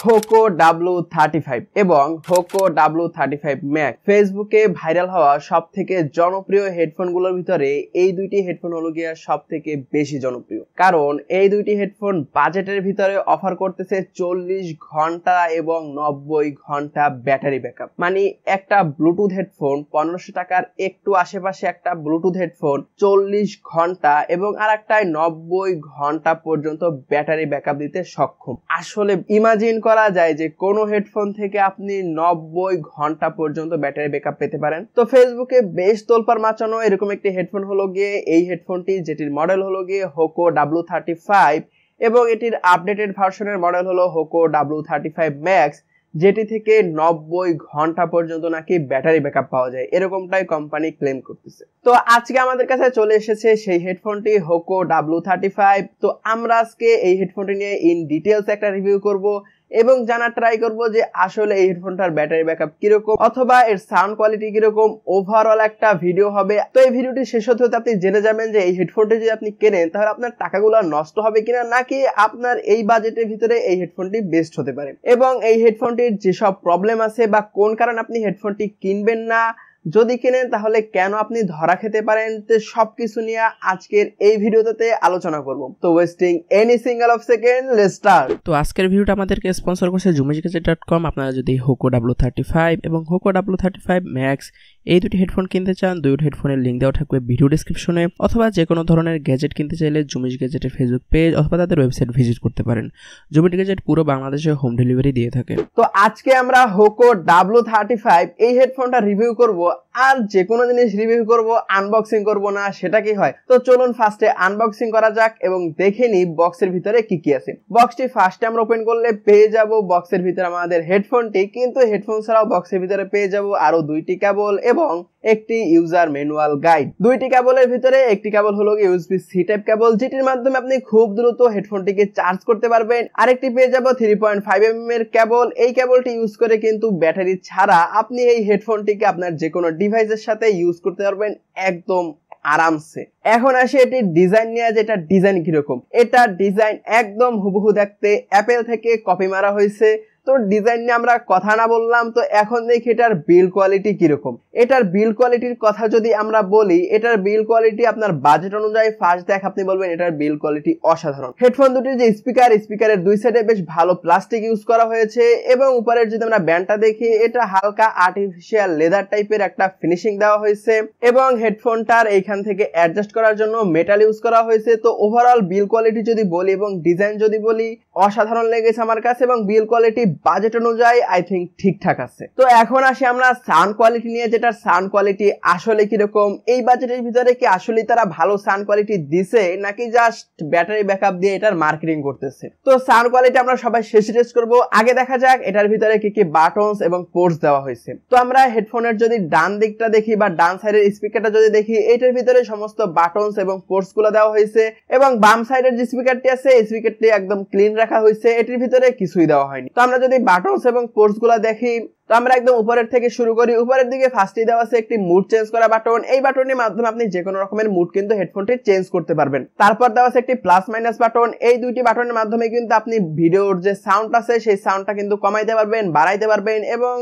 Hoco W35 এবং Hoco W35 Max ফেসবুকে viral হওয়া সবথেকে জনপ্রিয় হেডফোনগুলোর ভিতরে এই দুইটি হেডফোন হলো গিয়া সবথেকে বেশি জনপ্রিয়, কারণ এই দুইটি হেডফোন বাজেটের ভিতরে অফার করতেছে 40 ঘন্টা এবং 90 ঘন্টা ব্যাটারি ব্যাকআপ। মানে একটা ব্লুটুথ হেডফোন 1500 টাকার একটু আশেপাশে একটা ব্লুটুথ হেডফোন 40 ঘন্টা এবং আর একটায় 90 ঘন্টা পর্যন্ত ব্যাটারি ব্যাকআপ দিতে সক্ষম। আসলে ইমাজিন করা যায় যে কোনো হেডফোন থেকে আপনি 90 ঘন্টা পর্যন্ত ব্যাটারি ব্যাকআপ পেতে পারেন। তো ফেসবুকে বেশ তোলপাড় মাচানো এরকম একটি হেডফোন হলো গিয়ে এই হেডফোনটি, যেটির মডেল হলো গিয়ে Hoco W35 এবং এটির আপডেটেড ভার্সনের মডেল হলো Hoco W35 Max, যেটি থেকে 90 ঘন্টা পর্যন্ত নাকি ব্যাটারি ব্যাকআপ পাওয়া যায়, এরকমটাই কোম্পানি ক্লেম করতেছে। তো আজকে আমাদের কাছে চলে এসেছে সেই হেডফোনটি Hoco W35। তো আমরা আজকে এই হেডফোনটি নিয়ে ইন ডিটেলস একটা রিভিউ করব এবং জানার ট্রাই করব যে আসলে এই হেডফোনটার ব্যাটারি ব্যাকআপ কিরকম অথবা এর সাউন্ড কোয়ালিটি কিরকম, ওভারঅল একটা ভিডিও হবে। তো এই ভিডিওটি শেষ হতে হতে আপনি জেনে যাবেন যে এই হেডফোনটি যদি আপনি কেনেন তাহলে আপনার টাকাগুলো নষ্ট হবে কিনা, নাকি আপনার এই বাজেটের ভিতরে এই হেডফোনটি বেস্ট হতে পারে এবং এই হেডফোনটির যেসব প্রবলেম আছে বা কোন কারণে আপনি হেডফোনটি কিনবেন না, যদি কিনেন তাহলে কেন আপনি ধরা খেতে পারেন, তো সবকিছু নিয়ে আজকের এই ভিডিওতে আলোচনা করব। তো wasting any single of second, let's start. তো আজকের ভিডিওটা আমাদেরকে স্পন্সর করছে jumisgazette.com। আপনারা যদি Hoco W35 এবং Hoco W35 Max এই দুটি হেডফোন কিনতে চান, দুটো হেডফোনের লিংক দেওয়া থাকবে ভিডিও ডেসক্রিপশনে, অথবা যে কোনো ধরনের গ্যাজেট কিনতে চাইলে জুমিজ গ্যাজেটের ফেসবুক পেজ অথবা তাদের ওয়েবসাইট ভিজিট করতে পারেন। জুমিজ গ্যাজেট পুরো বাংলাদেশে হোম ডেলিভারি দিয়ে থাকে। তো আজকে আমরা Hoco W35 এই হেডফোনটা রিভিউ করব, আর যে কোনো জিনিস রিভিউ করব, আনবক্সিং করব না, সেটা কি হয়? তো চলুন ফার্স্টে আনবক্সিং করা যাক এবং দেখে নিই বক্সের ভিতরে কি কি আছে। বক্সটি ফার্স্টে আমরা ওপেন করলে পেয়ে যাব বক্সের ভিতরে আমাদের হেডফোনটি, কিন্তু হেডফোন ছাড়াও বক্সের ভিতরে পেয়ে যাব আরো দুইটি কেবল এবং একটি ইউজার ম্যানুয়াল গাইড। দুইটি কেবলের ভিতরে একটি কেবল হলো USB-C টাইপ কেবল, যেটির মাধ্যমে আপনি খুব দ্রুত হেডফোনটিকে চার্জ করতে পারবেন। আরেকটি পেয়ে যাব 3.5mm এর কেবল। এই কেবলটি ইউজ করে কিন্তু ব্যাটারি ছাড়া আপনি এই হেডফোনটিকে আপনার যে কোনো ডিভাইসের সাথে ইউজ করতে পারবেন একদম আরামসে। এখন আসি এটির ডিজাইন নিয়ে, যেটা ডিজাইন কিরকম। এটা ডিজাইন একদম হুবহু দেখতে অ্যাপেল থেকে কপি মারা হয়েছে। তো ডিজাইন নিয়ে আমরা কথা না বললাম, তো এখন দেখি এটার বিল্ড কোয়ালিটি কিরকম। এটার বিল্ড কোয়ালিটির কথা যদি আমরা বলি, এটার বিল্ড কোয়ালিটি আপনার বাজেট অনুযায়ী ফার্স্ট দেখ আপনি বলবেন এটার বিল্ড কোয়ালিটি অসাধারণ। হেডফোন দুটির যে স্পিকারের দুই সাইডে বেশ ভালো প্লাস্টিক ইউজ করা হয়েছে এবং উপরের যদি আমরা ব্যান্ডটা দেখি, এটা হালকা আর্টিফিশিয়াল লেদার টাইপের একটা ফিনিশিং দেওয়া হয়েছে এবং হেডফোনটার এইখান থেকে অ্যাডজাস্ট করার জন্য মেটাল ইউজ করা হয়েছে। তো ওভারঅল বিল্ড কোয়ালিটি যদি বলি এবং ডিজাইন যদি বলি, অসাধারণ লেগেছে আমার কাছে এবং বিল্ড কোয়ালিটি বাজেট অনুযায়ী আই থিঙ্ক ঠিকঠাক আছে। তো এখন আসি আমরা সাউন্ড কোয়ালিটি নিয়ে, যেটার সাউন্ড কোয়ালিটি আসলে কিরকম, এই বাজেটের ভিতরে কি আসলে তারা ভালো সাউন্ড কোয়ালিটি দিছে নাকি জাস্ট ব্যাটারি ব্যাকআপ দিয়ে এটার মার্কেটিং করতেছে। তো সাউন্ড কোয়ালিটি আমরা সবাই শেষে টেস্ট করব। আগে দেখা যাক এটার ভিতরে কি কি বাটনস এবং পোর্টস দেওয়া হয়েছে। তো আমরা হেডফোনের যদি ডান দিকটা দেখি বা ডান সাইডের স্পিকারটা যদি দেখি, এটার ভিতরে সমস্ত বাটনস এবং পোর্টস গুলো দেওয়া হয়েছে এবং বাম সাইডের যে স্পিকারটি আছে এই স্পিকারটি একদম ক্লিন রাখা হয়েছে, এটির ভিতরে কিছুই দেওয়া হয়নি। তো আমরা যদি বাটনস এবং পোর্টস গুলা দেখি, তো আমরা একদম উপরের থেকে শুরু করি। উপরের দিকে ফার্স্টে দেওয়া আছে একটি মুড চেঞ্জ করা বাটন। এই বাটনের মাধ্যমে আপনি যে কোনো রকমের মুড কিন্তু হেডফোনটি চেঞ্জ করতে পারবেন। তারপর দেওয়া আছে একটি প্লাস মাইনাস বাটন। এই দুইটি বাটনের মাধ্যমে কিন্তু আপনি ভিডিওর যে সাউন্ড আছে সেই সাউন্ডটা কিন্তু কমাইতে পারবেন, বাড়াইতে পারবেন এবং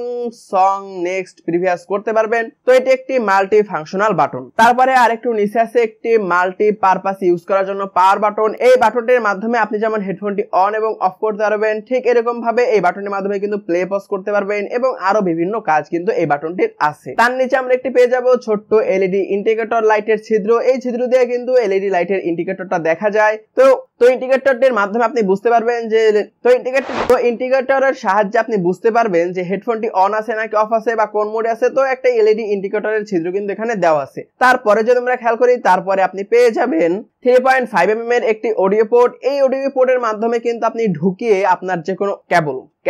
সং নেক্সট প্রিভিয়াস করতে পারবেন। তো এটি একটি মাল্টি ফাংশনাল বাটন। তারপরে আরেকটু নিচে আছে একটি মাল্টি পারপাস ইউজ করার জন্য পাওয়ার বাটন। এই বাটনটির মাধ্যমে আপনি যেমন হেডফোনটি অন এবং অফ করতে পারবেন, ঠিক এরকম ভাবে এই বাটনের মাধ্যমে কিন্তু প্লে পজ করতে পারবেন এবং আরো বিভিন্ন কাজ কিন্তু এই বাটনটির আছে। তার নিচে আমরা একটি পেয়ে যাব ছোট্ট এলইডি ইন্ডিকেটর লাইটের ছিদ্র। এই ছিদ্র দিয়ে কিন্তু এলইডি লাইটের ইন্ডিকেটরটা দেখা যায়। তো ইন্ডিকেটরটির মাধ্যমে আপনি বুঝতে পারবেন যে ইন্ডিকেটরের সাহায্যে আপনি বুঝতে পারবেন যে হেডফোনটি অন আছে নাকি অফ আছে বা কোন মোডে আছে। তো একটা এলইডি ইন্ডিকেটরের ছিদ্র কিন্তু এখানে দেওয়া আছে। তারপরে যদি আমরা খেয়াল করি, তারপরে আপনি পেয়ে যাবেন 3.5mm এর একটি অডিও পোর্ট। এই অডিও পোর্টের মাধ্যমে কিন্তু আপনি ঢুকিয়ে আপনার যে কোনো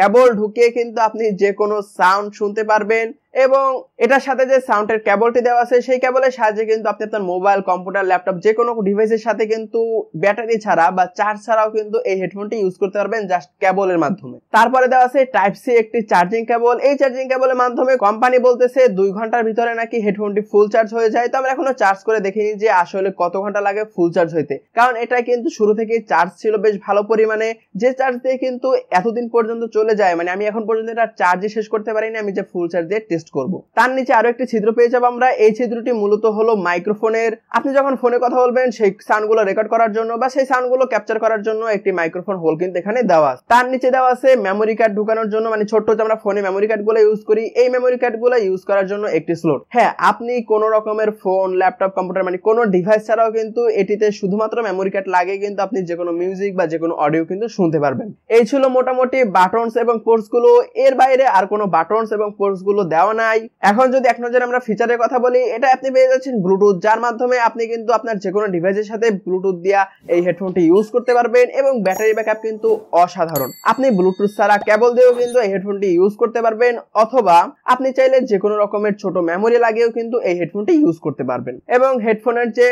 কেবল ঢুকিয়ে কিন্তু আপনি যে কোনো সাউন্ড শুনতে পারবেন এবং এটার সাথে যে সাউন্ডের কেবলটি দেওয়া আছে সেই কেবলের সাহায্যে কিন্তু আপনি আপনার মোবাইল, কম্পিউটার, ল্যাপটপ যে কোনো ডিভাইসের সাথে কিন্তু ব্যাটারি ছাড়া বা চার্জ ছাড়াও কিন্তু এই হেডফোনটি ইউজ করতে পারবেন জাস্ট কেবলের মাধ্যমে। তারপরে দেওয়া আছে টাইপ সি একটি চার্জিং কেবল। এই চার্জিং কেবলের মাধ্যমে কোম্পানি বলতেছে 2 ঘন্টার ভিতরে নাকি হেডফোনটি ফুল চার্জ হয়ে যায়। তো আমরা এখনো চার্জ করে দেখিনি যে আসলে কত ঘন্টা লাগে ফুল চার্জ হইতে, কারণ এটা কিন্তু শুরু থেকেই চার্জ ছিল বেশ ভালো পরিমাণে, যে চার্জ দিয়ে কিন্তু এতদিন পর্যন্ত চলে যায়। মানে আমি এখন পর্যন্ত এটা চার্জই শেষ করতে পারিনি, আমি যে ফুল চার্জ দিয়ে টেস্ট করব। তার নিচে আরো একটি ছিদ্র পেয়ে যাবো আমরা। এই ছিদ্রটি মূলত হলো মাইক্রোফোনের, আপনি যখন ফোনে কথা বলবেন সেই সাউন্ডগুলো রেকর্ড করার জন্য বা সেই সাউন্ডগুলো ক্যাপচার করার জন্য একটি মাইক্রোফোন হোল কিন্তু এখানে দেওয়া আছে। তার নিচে দেওয়া আছে মেমোরি কার্ড ঢোকানোর জন্য, মানে ছোট্ট যে আমরা ফোনে মেমোরি কার্ডগুলো ইউজ করি, এই মেমোরি কার্ডগুলো ইউজ করার জন্য একটি স্লট। হ্যাঁ, আপনি কোনো রকমের ফোন, ল্যাপটপ, কম্পিউটার মানে কোনো ডিভাইস ছাড়াও কিন্তু এটিতে শুধুমাত্র মেমোরি কার্ড লাগে, কিন্তু আপনি যে কোনো মিউজিক বা যে কোনো অডিও কিন্তু শুনতে পারবেন। এই ছিল মোটামুটি বাটনস এবং পোর্টস গুলো, এর বাইরে আর কোনো বাটনস এবং পোর্টস গুলো দেওয়া নাই। এখন যদি এক নজরে আমরা ফিচারের কথা বলি, এটা আপনি পেয়ে যাচ্ছেন ব্লুটুথ, যার মাধ্যমে আপনি কিন্তু আপনার যে কোনো ডিভাইসের সাথে ব্লুটুথ দিয়া এই হেডফোনটি ইউজ করতে পারবেন এবং ব্যাটারি ব্যাকআপ কিন্তু অসাধারণ। আপনি ব্লুটুথ ছাড়া কেবল দিয়েও কিন্তু এই হেডফোনটি ইউজ করতে পারবেন, অথবা আপনি চাইলে যে কোনো রকমের ছোট মেমোরি লাগিয়েও কিন্তু এই হেডফোনটি ইউজ করতে পারবেন। এবং হেডফোনের যে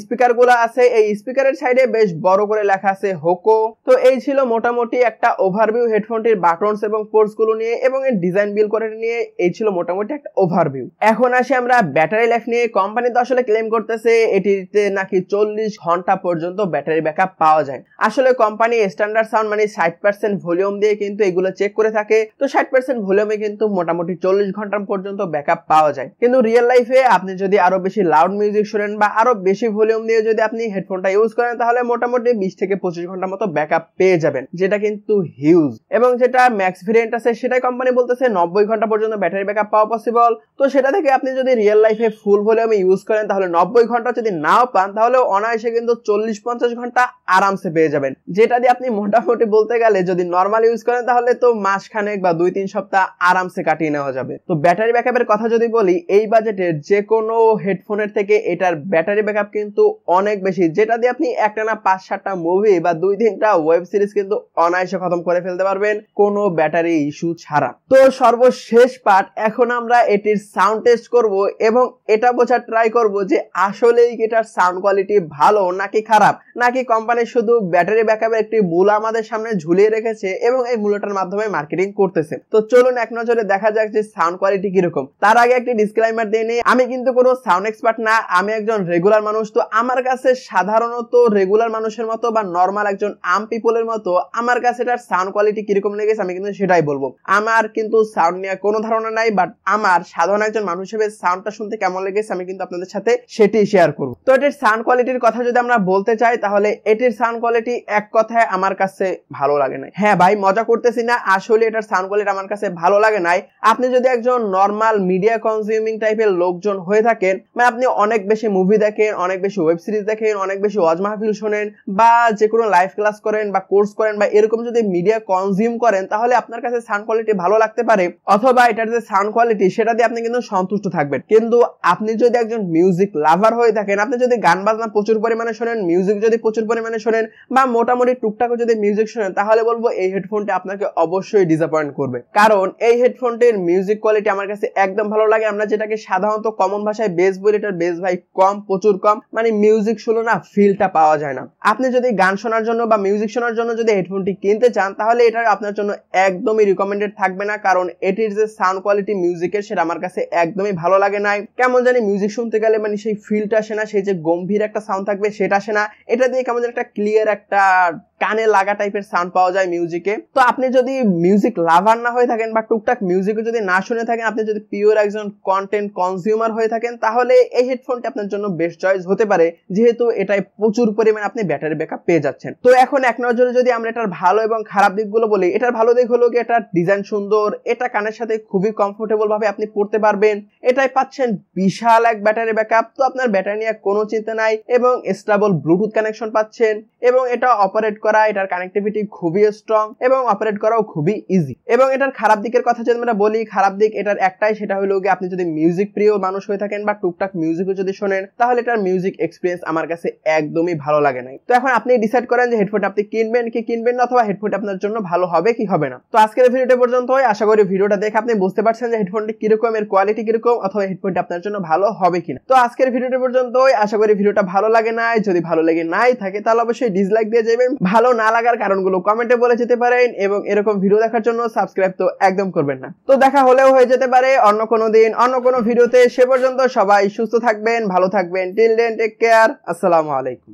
স্পিকার গুলো আছে, এই স্পিকারের সাইডে বেশ বড় করে লেখা আছে হোকো। তো এই ছিল মোটামুটি একটা ওভারভিউ হেডফোনটির বাটনস এবং পোর্টস গুলো নিয়ে এবং এর ডিজাইন বিল করে নিয়ে। এই ছিল মোটামুটি একটা ওভারভিউ। এখন আসি আমরা ব্যাটারি লাইফ নিয়ে। কোম্পানি তো আসলে ক্লেম করতেছে এটিতে নাকি 40 ঘন্টা পর্যন্ত ব্যাটারি ব্যাকআপ পাওয়া যায়। আসলে কোম্পানি স্ট্যান্ডার্ড সাউন্ড মানে 60% ভলিউম দিয়ে কিন্তু এগুলো চেক করে থাকে। তো 60% ভলিউমে কিন্তু মোটামুটি 40 ঘন্টা পর্যন্ত ব্যাকআপ পাওয়া যায়। কিন্তু রিয়েল লাইফে আপনি যদি আরো বেশি লাউড মিউজিক শুনেন বা আরো বেশি ভলিউম দিয়ে যদি আপনি হেডফোনটা ইউজ করেন, তাহলে মোটামুটি 20 থেকে 25 ঘন্টার মতো ব্যাকআপ পেয়ে যাবেন, যেটা কিন্তু হিউজ। এবং যেটা ম্যাক্স ভেরিয়েন্ট আছে সেটাই কোম্পানি বলতেছে 90 ঘন্টা পর্যন্ত ব্যাটারি ব্যাকআপ পাওয়া পসিবল। তো সেটা থেকে আপনি যদি রিয়েল লাইফে ফুল ভলিউমে ইউজ করেন, তাহলে 90 ঘন্টা যদি নাও পান, তাহলে অনায়াসে কিন্তু 40-50 ঘন্টা আরামসে পেয়ে যাবেন, যেটা দিয়ে আপনি মোটামুটি বলতে গেলে যদি নর্মাল ইউজ করেন তাহলে তো মাসখানেক বা 2-3 সপ্তাহ আরামসে কাটিয়ে নেওয়া যাবে। তো ব্যাটারি ব্যাকআপের কথা যদি বলি, এই বাজেটের যে কোনো হেডফোনের থেকে এটার ব্যাটারি ব্যাকআপ কিন্তু অনেক বেশি, যেটা দিয়ে আপনি একটানা 5-7টা মুভি বা 2-3টা ওয়েব সিরিজ কিন্তু অনায়াসে খতম করে ফেলতে পারবেন কোনো ব্যাটারি ইস্যু ছাড়া। তো সর্বশেষ পার্ট, এখন আমরা এটির সাউন্ড টেস্ট করব এবং এটা বোঝার ট্রাই করব যে আসলেই এটার সাউন্ড কোয়ালিটি ভালো নাকি খারাপ, নাকি কোম্পানি শুধু ব্যাটারি ব্যাকআপের একটি মূলা আমাদের সামনে ঝুলিয়ে রেখেছে এবং এই মূলাটার মাধ্যমে মার্কেটিং করতেছে। তো চলুন এক নজরে দেখা যাক যে সাউন্ড কোয়ালিটি কিরকম। তার আগে একটি ডিসক্লেইমার দিয়ে নিই, আমি কিন্তু কোনো সাউন্ড এক্সপার্ট না, আমি একজন রেগুলার মানুষ। তো আমার কাছে সাধারণত রেগুলার মানুষের মতো বা নর্মাল একজন আম পিপলের মতো আমার কাছে এটার সাউন্ড কোয়ালিটি কিরকম লেগেছে আমি কিন্তু সেটাই বলবো। আমার কিন্তু সাউন্ড নিয়ে কোনো ধারণা নাই, বাট আমার সাধারণ একজন মানুষ হিসেবে সাউন্ডটা শুনতে কেমন লেগেছে আমি কিন্তু আপনাদের সাথে সেটি শেয়ার করব। তো এটির সাউন্ড কোয়ালিটির কথা যদি আমরা বলতে চাই, তাহলে এটির সাউন্ড কোয়ালিটি এক কথায় আমার কাছে ভালো লাগে নাই। হ্যাঁ ভাই, মজা করতেছি না, আসলে এটার সাউন্ড কোয়ালিটি আমার কাছে ভালো লাগে নাই। আপনি যদি একজন নর্মাল মিডিয়া কনজিউমিং টাইপের লোকজন হয়ে থাকেন, মানে আপনি অনেক বেশি মুভি দেখেন, অনেক বেশি ওয়েব সিরিজ দেখেন, অনেক বেশি ওয়াজ মাহফিল শোনেন বা যে কোনো লাইভ ক্লাস করেন বা কোর্স করেন বা এরকম যদি মিডিয়া কনজিউম করেন, তাহলে আপনার কাছে সাউন্ড কোয়ালিটি ভালো লাগতে পারে, অথবা এটার যে সাউন্ড কোয়ালিটি সেটা দিয়ে আপনি কিন্তু সন্তুষ্ট থাকবেন। কিন্তু আপনি যদি একজন মিউজিক লাভার হয়ে থাকেন, আপনি যদি গান বাজনা প্রচুর পরিমাণে শোনেন, মিউজিক যদি প্রচুর পরিমাণে শোনেন বা মোটামুটি টুকটাকও যদি মিউজিক শোনেন, তাহলে বলবো এই হেডফোনটি আপনাকে অবশ্যই ডিসঅ্যাপয়েন্ট করবে। কারণ এই হেডফোনটির মিউজিক কোয়ালিটি আমার কাছে একদম ভালো লাগে। আমরা যেটাকে সাধারণত কমন ভাষায় বেস বলি, এটার বেস ভাই কম, প্রচুর কম, মানে মিউজিক শুনে না ফিলটা পাওয়া যায় না। আপনি যদি গান শোনার জন্য বা মিউজিক শোনার জন্য যদি হেডফোনটি কিনতে চান, তাহলে এটা আপনার জন্য একদমই রিকমেন্ডেড থাকবে না, কারণ এটির যে সাউন্ড কোয়ালিটি মিউজিকের সেটা আমার কাছে একদমই ভালো লাগে নাই। কেমন জানি মিউজিক শুনতে গেলে মানে সেই ফিলটা আসে না, সেই যে গম্ভীর একটা সাউন্ড থাকবে সেটা আসে না। এটা দিয়ে কেমন যেন একটা ক্লিয়ার একটা কানে লাগা টাইপের সাউন্ড পাওয়া যায় মিউজিকে। তো আপনি যদি মিউজিক লাভার না হয়ে থাকেন বা টুকটাক মিউজিকও যদি না শুনে থাকেন, আপনি যদি পিওর একজন কন্টেন্ট কনজিউমার হয়ে থাকেন, তাহলে এই হেডফোনটি আপনার জন্য বেস্ট চয়েস হতে পারে, যেহেতু এটাই প্রচুর পরিমাণে আপনি ব্যাটারি ব্যাকআপ পেয়ে যাচ্ছেন। তো এখন এক নজরে যদি আমরা এটার ভালো এবং খারাপ দিকগুলো বলি, এটার ভালো দিক হলো কি এটার ডিজাইন সুন্দর, এটা কানের সাথে খুবই কমফোর্টেবল ভাবে আপনি পড়তে পারবেন, এটাই পাচ্ছেন বিশাল এক ব্যাটারি ব্যাকআপ, তো আপনার ব্যাটারি নিয়ে কোনো চিন্তা নাই, এবং স্টেবল ব্লুটুথ কানেকশন পাচ্ছেন, এবং এটা অপারেট করা, এটার কানেক্টিভিটি খুবই স্ট্রং এবং অপারেট করাও খুবই ইজি। এবং এটার খারাপ দিকের কথা যদি আমরা বলি, খারাপ দিক এটার একটাই, সেটা হলো কি আপনি যদি মিউজিক প্রিয় মানুষ হয়ে থাকেন বা টুকটাক মিউজিকও যদি শোনেন, তাহলে এটার মিউজিক এক্সপিরিয়েন্স আমার কাছে একদমই ভালো লাগে নাই। তো এখন আপনি ডিসাইড করেন যে হেডফোনটা আপনি কিনবেন কি কিনবেন না, অথবা হেডফোনটা আপনার জন্য ভালো হবে কি হবে না। তো আজকের ভিডিওটা পর্যন্তই, আশা করি ভিডিওটা দেখে আপনি বুঝতে পারছেন যে হেডফোনটি কিরকম, এর কোয়ালিটি কিরকম, অথবা হেডফোনটি আপনার জন্য ভালো হবে কিনা। তো আজকের ভিডিওটি পর্যন্তই, আশা করি ভিডিওটা ভালো লাগে নাই। যদি ভালো লেগে নাই থাকে তাহলে অবশ্যই ডিসলাইক দিয়ে যাবেন। ভালো না লাগার কারণগুলো কমেন্টে বলে যেতে পারেন, এবং এরকম ভিডিও দেখার জন্য সাবস্ক্রাইব তো একদম করবেন না। তো দেখা হলেও হয়ে যেতে পারে অন্য কোনো দিন অন্য কোনো ভিডিওতে। সে পর্যন্ত সবাই সুস্থ থাকবেন, ভালো থাকবেন। টিল দেন টেক কেয়ার, আসসালামু আলাইকুম।